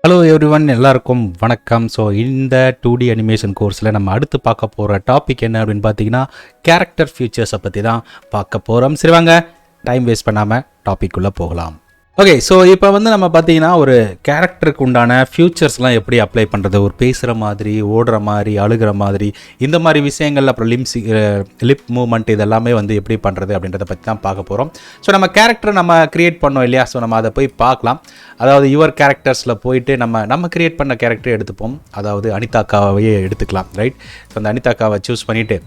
Hello everyone, எல்லாருக்கும் வணக்கம். So இந்த 2D அனிமேஷன் கோர்ஸில் நம்ம அடுத்து பார்க்க போகிற டாபிக் என்ன அப்படின்னு பார்த்தீங்கன்னா, கேரக்டர் ஃபியூச்சர்ஸை பற்றி தான் பார்க்க போகிறோம். சரி வாங்க, டைம் வேஸ்ட் பண்ணாமல் டாபிக்குள்ளே போகலாம். ஓகே, ஸோ இப்போ வந்து நம்ம பார்த்தீங்கன்னா ஒரு கேரக்டருக்கு உண்டான ஃபியூச்சர்ஸ்லாம் எப்படி அப்ளை பண்ணுறது, ஒரு பேசுகிற மாதிரி, ஓடுற மாதிரி, அழுகிற மாதிரி, இந்த மாதிரி விஷயங்கள், அப்புறம் லிப் மூவ்மெண்ட், இதெல்லாமே வந்து எப்படி பண்ணுறது அப்படின்றத பற்றி தான் பார்க்க போகிறோம். ஸோ நம்ம கேரக்டரை நம்ம க்ரியேட் பண்ணோம் இல்லையா, ஸோ நம்ம அதை போய் பார்க்கலாம். அதாவது யுவர் கேரக்டர்ஸில் போயிட்டு நம்ம க்ரியேட் பண்ண கேரக்டரை எடுத்துப்போம். அதாவது அனிதாக்காவையே எடுத்துக்கலாம், ரைட்? ஸோ அந்த அனிதாக்காவை சூஸ் பண்ணிவிட்டு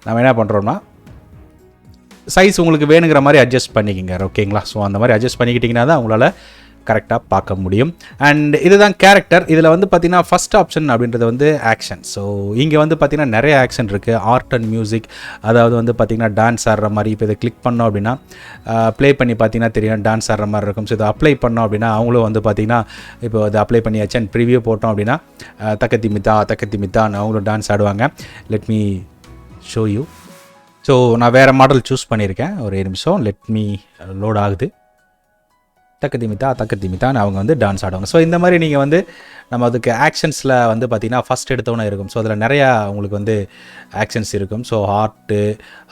நம்ம என்ன பண்ணுறோம்னா, சைஸ் உங்களுக்கு வேணுங்கிற மாதிரி அட்ஜஸ்ட் பண்ணிக்கிங்க, ஓகேங்களா? ஸோ அந்த மாதிரி அட்ஜஸ்ட் பண்ணிக்கிட்டிங்கன்னா தான் உங்களால் கரெக்டாக பார்க்க முடியும். அண்ட் இதுதான் கேரக்டர். இதில் வந்து பார்த்திங்கன்னா ஃபஸ்ட் ஆப்ஷன் அப்படின்றது வந்து ஆக்ஷன். ஸோ இங்கே வந்து பார்த்திங்கன்னா நிறைய ஆக்ஷன் இருக்குது. ஆர்ட் அண்ட் மியூசிக், அதாவது வந்து பார்த்திங்கன்னா டான்ஸ் ஆடுற மாதிரி. இப்போ இதை கிளிக் பண்ணோம் அப்படின்னா ப்ளே பண்ணி பார்த்திங்கன்னா தெரியும், டான்ஸ் ஆடுற மாதிரி இருக்கும். ஸோ இதை அப்ளை பண்ணோம் அப்படின்னா அவங்களும் வந்து பார்த்திங்கன்னா இப்போ இதை அப்ளை பண்ணியாச்சு அண்ட் ப்ரிவியூ போட்டோம் அப்படின்னா தக்கத்தி மித்தான்னு அவங்களும் டான்ஸ் ஆடுவாங்க. Let me show you. So நான் வேறு மாடல் சூஸ் பண்ணியிருக்கேன். ஒரு நிமிஷம், லெட் மீ லோட் ஆகுது. தக்கத்தி மித்தான்னு அவங்க வந்து டான்ஸ் ஆடுவாங்க. ஸோ இந்த மாதிரி நீங்கள் வந்து நம்ம அதுக்கு ஆக்ஷன்ஸில் வந்து பார்த்திங்கன்னா ஃபஸ்ட் எடுத்தோன்னே இருக்கும். ஸோ அதில் நிறையா உங்களுக்கு வந்து ஆக்ஷன்ஸ் இருக்கும். ஸோ ஹார்ட்டு,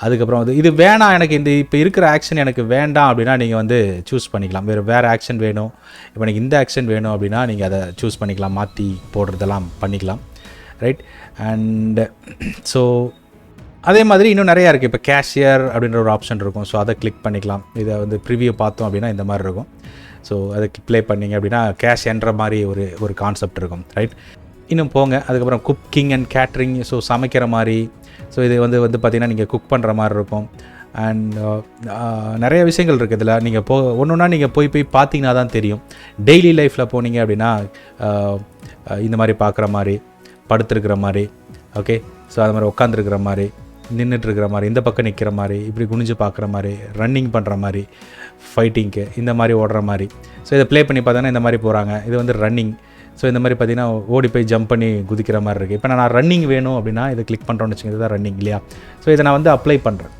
அதுக்கப்புறம் வந்து இது வேணாம், எனக்கு இந்த இப்போ இருக்கிற ஆக்ஷன் எனக்கு வேண்டாம் அப்படின்னா நீங்கள் வந்து சூஸ் பண்ணிக்கலாம். வேறு ஆக்ஷன் வேணும், இப்போ எனக்கு இந்த ஆக்ஷன் வேணும் அப்படின்னா நீங்கள் அதை சூஸ் பண்ணிக்கலாம், மாற்றி போடுறதெல்லாம் பண்ணிக்கலாம், ரைட்? அண்ட் ஸோ அதே மாதிரி இன்னும் நிறையா இருக்குது. இப்போ கேஷியர் அப்படின்ற ஒரு ஆப்ஷன் இருக்கும். ஸோ அதை கிளிக் பண்ணிக்கலாம். இதை வந்து ப்ரிவியூ பார்த்தோம் அப்படின்னா இந்த மாதிரி இருக்கும். ஸோ அதை ப்ளே பண்ணிங்க அப்படின்னா கேஷ் என்ற மாதிரி ஒரு கான்செப்ட் இருக்கும், ரைட்? இன்னும் போங்க, அதுக்கப்புறம் குக்கிங் அண்ட் கேட்ரிங், ஸோ சமைக்கிற மாதிரி. ஸோ இது வந்து பார்த்திங்கன்னா நீங்கள் குக் பண்ணுற மாதிரி இருக்கும். அண்ட் நிறைய விஷயங்கள் இருக்குது இதில். நீங்கள் ஒன்றுன்னா நீங்கள் போய் பார்த்தீங்கன்னா தான் தெரியும். டெய்லி லைஃப்பில் போனீங்க அப்படின்னா இந்த மாதிரி பார்க்குற மாதிரி, படுத்துருக்கிற மாதிரி, ஓகே? ஸோ அது மாதிரி உட்காந்துருக்கிற மாதிரி, நின்றுட்டுருக்கிற மாதிரி, இந்த பக்கம் நிற்கிற மாதிரி, இப்படி குனிஞ்சு பார்க்குற மாதிரி, ரன்னிங் பண்ணுற மாதிரி, ஃபைட்டிங்க்கு இந்த மாதிரி ஓடுற மாதிரி. ஸோ இதை ப்ளே பண்ணி பார்த்தோன்னா இந்த மாதிரி போகிறாங்க. இது வந்து ரன்னிங். ஸோ இந்த மாதிரி பார்த்திங்கன்னா ஓடி போய் ஜம்ப் பண்ணி குதிக்கிற மாதிரி இருக்குது. இப்போ நான் ரன்னிங் வேணும் அப்படின்னா இதை கிளிக் பண்ணுறோன்னு வச்சுக்கோங்க, இதுதான் ரன்னிங் இல்லையா? ஸோ இதை நான் வந்து அப்ளை பண்ணுறேன்.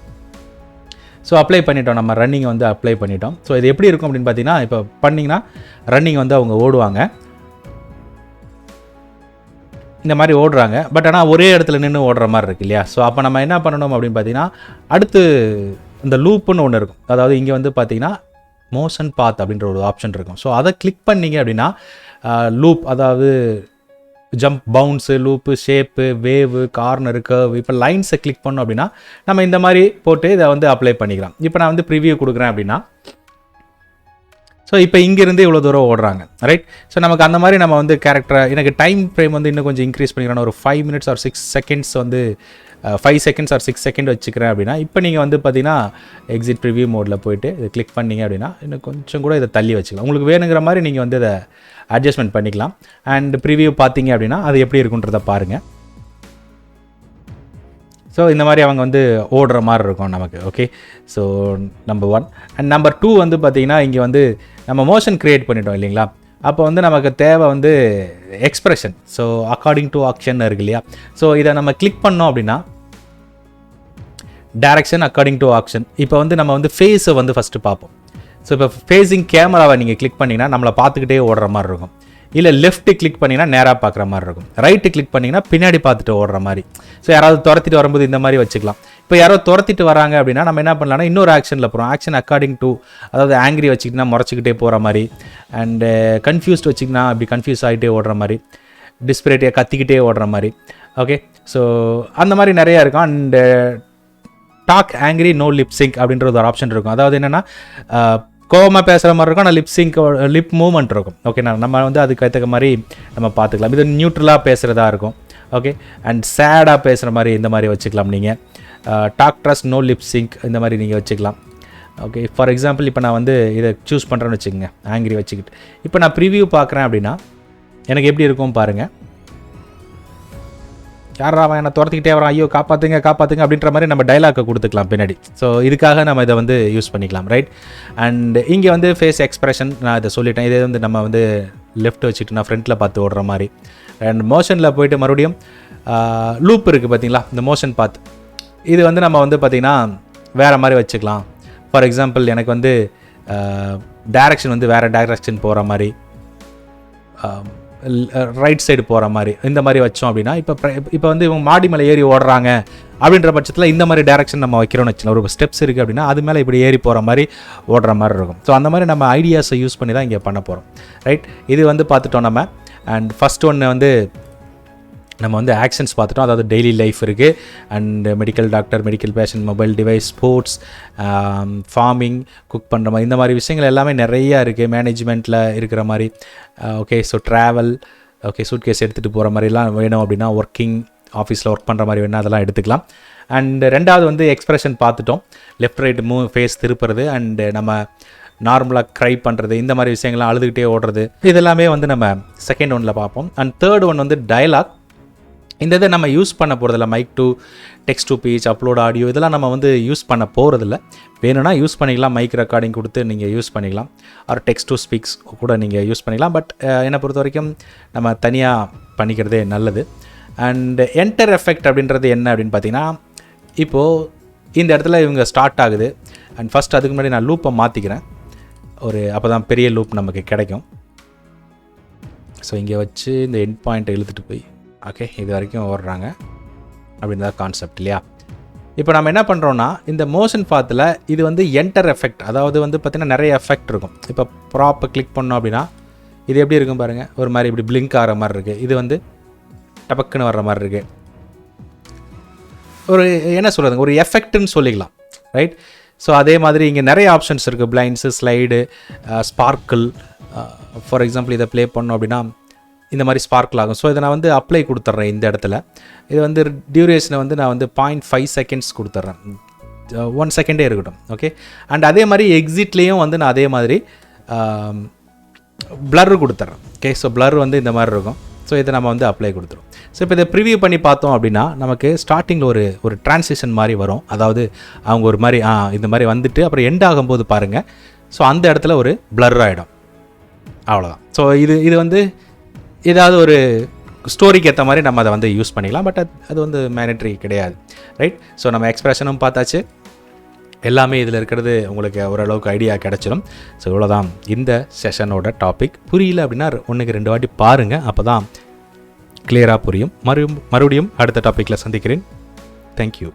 ஸோ அப்ளை பண்ணிட்டோம், நம்ம ரன்னிங் வந்து அப்ளை பண்ணிட்டோம். ஸோ இது எப்படி இருக்கும் அப்படின்னு பார்த்தீங்கன்னா, இப்போ பண்ணிங்கன்னா ரன்னிங் வந்து அவங்க ஓடுவாங்க, இந்த மாதிரி ஓடுறாங்க. பட் ஆனால் ஒரே இடத்துல நின்று ஓடுற மாதிரி இருக்குது இல்லையா? ஸோ அப்போ நம்ம என்ன பண்ணணும் அப்படின்னு பார்த்தீங்கன்னா, அடுத்து இந்த லூப்புன்னு ஒன்று இருக்கும். அதாவது இங்கே வந்து பார்த்தீங்கன்னா மோஷன் பாத் அப்படின்ற ஒரு ஆப்ஷன் இருக்கும். ஸோ அதை கிளிக் பண்ணிங்க அப்படின்னா லூப், அதாவது ஜம்ப், பவுன்ஸு, லூப்பு, ஷேப்பு, வேவு, கார்னரு, கர்வ், இப்போ லைன்ஸை கிளிக் பண்ணோம் அப்படின்னா நம்ம இந்த மாதிரி போட்டு இதை வந்து அப்ளை பண்ணிக்கலாம். இப்போ நான் வந்து ப்ரிவியூ கொடுக்குறேன் அப்படின்னா, ஸோ இப்போ இங்கேருந்து இவ்வளோ தூரம் ஓடுறாங்க, ரைட்? ஸோ நமக்கு அந்த மாதிரி நம்ம வந்து கேரக்டரை, எனக்கு டைம் ஃப்ரேம் வந்து இன்னும் கொஞ்சம் இன்க்ரீஸ் பண்ணிக்கிறேன். ஒரு 5 minutes or 6 seconds வந்து 5 seconds or 6 seconds வச்சுக்கிறேன் அப்படின்னா, இப்போ நீங்கள் வந்து பார்த்தீங்கன்னா எக்ஸிட் ப்ரிவியூ மோடில் போய்ட்டு இதை கிளிக் பண்ணிங்க அப்படின்னா இன்னும் கொஞ்சம் கூட இதை தள்ளி வச்சுக்கலாம். உங்களுக்கு வேணுங்கிற மாதிரி நீங்கள் வந்து இதை அட்ஜஸ்ட்மெண்ட் பண்ணிக்கலாம். அண்ட் ப்ரிவியூ பார்த்தீங்க அப்படின்னா அது எப்படி இருக்குன்றதை பாருங்கள். ஸோ இந்த மாதிரி அவங்க வந்து ஓடுற மாதிரி இருக்கும் நமக்கு, okay? So number 1. And number 2 வந்து பார்த்திங்கன்னா, இங்கே வந்து நம்ம மோஷன் க்ரியேட் பண்ணிட்டோம் இல்லைங்களா? அப்போ வந்து நமக்கு தேவை வந்து expression. So according to action இருக்கு இல்லையா? ஸோ இதை நம்ம கிளிக் பண்ணோம் அப்படின்னா டைரக்ஷன் அக்கார்டிங் டு ஆக்ஷன். இப்போ வந்து நம்ம வந்து ஃபேஸை வந்து ஃபஸ்ட்டு பார்ப்போம். ஸோ இப்போ ஃபேஸிங் கேமராவை நீங்கள் கிளிக் பண்ணிங்கன்னா நம்மளை பார்த்துக்கிட்டே ஓடுற மாதிரி இருக்கும். இல்லை லெஃப்ட்டு கிளிக் பண்ணிங்கன்னா நேராக பார்க்குற மாதிரி இருக்கும். ரைட்டு கிளிக் பண்ணிங்கன்னா பின்னாடி பார்த்துட்டு ஓடுற மாதிரி. ஸோ யாராவது துரத்திட்டு வரும்போது இந்த மாதிரி வச்சுக்கலாம். இப்போ யாராவது துரத்திட்டு வராங்க அப்படின்னா நம்ம என்ன பண்ணலாம்னா இன்னொரு ஆக்ஷனில் போகிறோம். ஆக்ஷன் அக்கார்டிங் டு, அதாவது ஆங்கிரி வச்சுக்கிட்டா முறைச்சிக்கிட்டே போகிற மாதிரி, அண்டு கன்ஃபியூஸ்ட் வச்சுக்கினா அப்படி கன்ஃபியூஸ் ஆகிட்டே ஓடுற மாதிரி, டிஸ்பிரேட்டியாக கத்திக்கிட்டே ஓடுற மாதிரி, ஓகே? ஸோ அந்த மாதிரி நிறையா இருக்கும். And talk angry no lip sync அப்படின்றது ஒரு ஆப்ஷன் இருக்கும். அதாவது என்னென்னா கோவமாக பேசுகிற மாதிரி இருக்கும், ஆனால் லிப் மூவ்மெண்ட் இருக்கும், ஓகே? நம்ம வந்து அதுக்கு ஏற்ற மாதிரி நம்ம பார்த்துக்கலாம். இது நியூட்ரலாக பேசுகிறதா இருக்கும், ஓகே? அண்ட் சேடாக பேசுகிற மாதிரி இந்த மாதிரி வச்சுக்கலாம் நீங்கள். Talk trust no lip sync இந்த மாதிரி நீங்கள் வச்சுக்கலாம், ஓகே? ஃபார் எக்ஸாம்பிள் இப்போ நான் வந்து இதை சூஸ் பண்ணுறேன்னு வச்சுக்கோங்க, ஆங்கிரி வச்சுக்கிட்டு. இப்போ நான் ப்ரிவியூ பார்க்குறேன் அப்படின்னா எனக்கு எப்படி இருக்கும் பாருங்கள். யாரா அவன் என்னை துரத்திக்கிட்டே வரான், ஐயோ காப்பாற்றுங்க அப்படின்ற மாதிரி நம்ம டைலாக்கை கொடுத்துக்கலாம் பின்னாடி. ஸோ இதுக்காக நம்ம இதை வந்து யூஸ் பண்ணிக்கலாம், ரைட்? அண்ட் இங்கே வந்து ஃபேஸ் எக்ஸ்ப்ரெஷன் நான் இதை சொல்லிட்டேன். இதே வந்து நம்ம வந்து லெஃப்ட் வச்சுட்டு நான் ஃப்ரண்ட்டில் பார்த்து ஓடுற மாதிரி. அண்ட் மோஷனில் போய்ட்டு மறுபடியும் லூப் இருக்குது பார்த்தீங்களா, இந்த மோஷன் பாத். இது வந்து நம்ம வந்து பார்த்திங்கன்னா வேறு மாதிரி வச்சுக்கலாம். ஃபார் எக்ஸாம்பிள் எனக்கு வந்து டைரக்ஷன் வந்து வேறு டைரக்ஷன் போகிற மாதிரி, ரைட் சைடு போகிற மாதிரி இந்த மாதிரி வச்சோம் அப்படின்னா இப்போ வந்து இவங்க மாடி மேலே ஏறி ஓடுறாங்க அப்படின்ற பட்சத்தில் இந்த மாதிரி டேரெக்ஷன் நம்ம வைக்கிறோம்னு வச்சுக்கலாம். ஒரு ஸ்டெப்ஸ் இருக்குது அப்படின்னா அது மேலே இப்படி ஏறி போகிற மாதிரி ஓடுற மாதிரி இருக்கும். ஸோ அந்த மாதிரி நம்ம ஐடியாஸை யூஸ் பண்ணி தான் இங்கே பண்ண போகிறோம். ரைட், இது வந்து பார்த்துட்டோம் நம்ம. அண்ட் ஃபஸ்ட் ஒன்று வந்து நம்ம வந்து ஆக்ஷன்ஸ் பார்த்துட்டோம். அதாவது டெய்லி லைஃப் இருக்குது, and medical doctor, medical patient, mobile device, sports, farming, cook பண்ணுற மாதிரி இந்த மாதிரி விஷயங்கள் எல்லாமே நிறையா இருக்குது. மேனேஜ்மெண்ட்டில் இருக்கிற மாதிரி. Okay, so travel, okay, suitcase எடுத்துகிட்டு போகிற மாதிரிலாம் வேணும் அப்படின்னா, ஒர்க்கிங் ஆஃபீஸில் ஒர்க் பண்ணுற மாதிரி வேணும், அதெல்லாம் எடுத்துக்கலாம். அண்ட் ரெண்டாவது வந்து எக்ஸ்ப்ரெஷன் பார்த்துட்டோம். லெஃப்ட் ரைட் ஃபேஸ் திருப்புறது, அண்டு நம்ம நார்மலாக க்ரை பண்ணுறது, இந்த மாதிரி விஷயங்கள்லாம் அழுதுகிட்டே ஓடுறது, இதெல்லாமே வந்து நம்ம செகண்ட் ஒன்னில் பார்ப்போம். அண்ட் தேர்ட் ஒன் வந்து டயலாக். இந்த இதை நம்ம யூஸ் பண்ண போகிறதில்ல. Mic to text to speech, upload audio, இதெல்லாம் நம்ம வந்து யூஸ் பண்ண போகிறதில்ல. வேணும்னா யூஸ் பண்ணிக்கலாம், மைக் ரெக்கார்டிங் கொடுத்து நீங்கள் யூஸ் பண்ணிக்கலாம், ஆர் டெக்ஸ்ட் டு ஸ்பீக்ஸ் கூட நீங்கள் யூஸ் பண்ணிக்கலாம். பட் என்னை பொறுத்த வரைக்கும் நம்ம தனியாக பண்ணிக்கிறதே நல்லது. அண்ட் என்டர் எஃபெக்ட் அப்படின்றது என்ன அப்படின்னு பார்த்தீங்கன்னா, இப்போது இந்த இடத்துல இவங்க ஸ்டார்ட் ஆகுது. அண்ட் ஃபஸ்ட் அதுக்கு முன்னாடி நான் லூப்பை மாற்றிக்கிறேன், அப்போ தான் பெரிய லூப் நமக்கு கிடைக்கும். ஸோ இங்கே வச்சு இந்த எண்ட் பாயிண்ட்டை இழுத்துட்டு போய், ஓகே, இது வரைக்கும் ஓடுறாங்க அப்படின்னு தான் கான்செப்ட் இல்லையா? இப்போ நம்ம என்ன பண்ணுறோன்னா, இந்த மோஷன் பாத்தில் இது வந்து என்டர் எஃபெக்ட், அதாவது வந்து பார்த்திங்கன்னா நிறைய எஃபெக்ட் இருக்கும். இப்போ ப்ராப்பை கிளிக் பண்ணோம் அப்படின்னா இது எப்படி இருக்கும் பாருங்கள், ஒரு மாதிரி இப்படி பிளிங்க் ஆகிற மாதிரி இருக்குது. இது வந்து டபக்குன்னு வர்ற மாதிரி இருக்குது. ஒரு என்ன சொல்கிறதுங்க, ஒரு எஃபெக்ட்னு சொல்லிக்கலாம். ரைட், ஸோ அதே மாதிரி இங்கே நிறைய ஆப்ஷன்ஸ் இருக்குது. Blinds, slide, sparkle. For example இதை ப்ளே பண்ணோம் அப்படின்னா இந்த மாதிரி ஸ்பார்க்கிள் ஆகும். ஸோ இதை நான் வந்து அப்ளை கொடுத்துட்றேன் இந்த இடத்துல. இது வந்து டியூரேஷனை வந்து நான் வந்து 0.5 செகண்ட்ஸ் கொடுத்துட்றேன், 1 செகண்டே இருக்கட்டும். ஓகே, அண்ட் அதே மாதிரி எக்ஸிட்லேயும் வந்து நான் அதே மாதிரி பிளர் கொடுத்துட்றேன். ஓகே, ஸோ பிளர் வந்து இந்த மாதிரி இருக்கும். ஸோ இதை நம்ம வந்து அப்ளை கொடுத்துரும். ஸோ இப்போ இதை ப்ரிவியூ பண்ணி பார்த்தோம் அப்படின்னா நமக்கு ஸ்டார்டிங்கில் ஒரு டிரான்சிஷன் மாதிரி வரும். அதாவது அவங்க ஒரு மாதிரி இந்த மாதிரி வந்துட்டு அப்புறம் எண்ட் ஆகும்போது பாருங்கள், ஸோ அந்த இடத்துல ஒரு பிளர் ஆகிடும். அவ்வளோதான். ஸோ இது வந்து ஏதாவது ஒரு ஸ்டோரிக்கு ஏற்ற மாதிரி நம்ம அதை வந்து யூஸ் பண்ணிக்கலாம். பட் அது வந்து மேண்டட்ரி கிடையாது. ரைட், ஸோ நம்ம எக்ஸ்பிரஷனும் பார்த்தாச்சு, எல்லாமே இதில் இருக்கிறது உங்களுக்கு ஓரளவுக்கு ஐடியா கிடச்சிடும். ஸோ இவ்வளோதான் இந்த செஷனோட டாபிக். புரியல அப்படின்னா 1-2 வாட்டி பாருங்கள், அப்போ தான் கிளியராக புரியும். மறுபடியும் அடுத்த டாப்பிக்கில் சந்திக்கிறேன். தேங்க்யூ.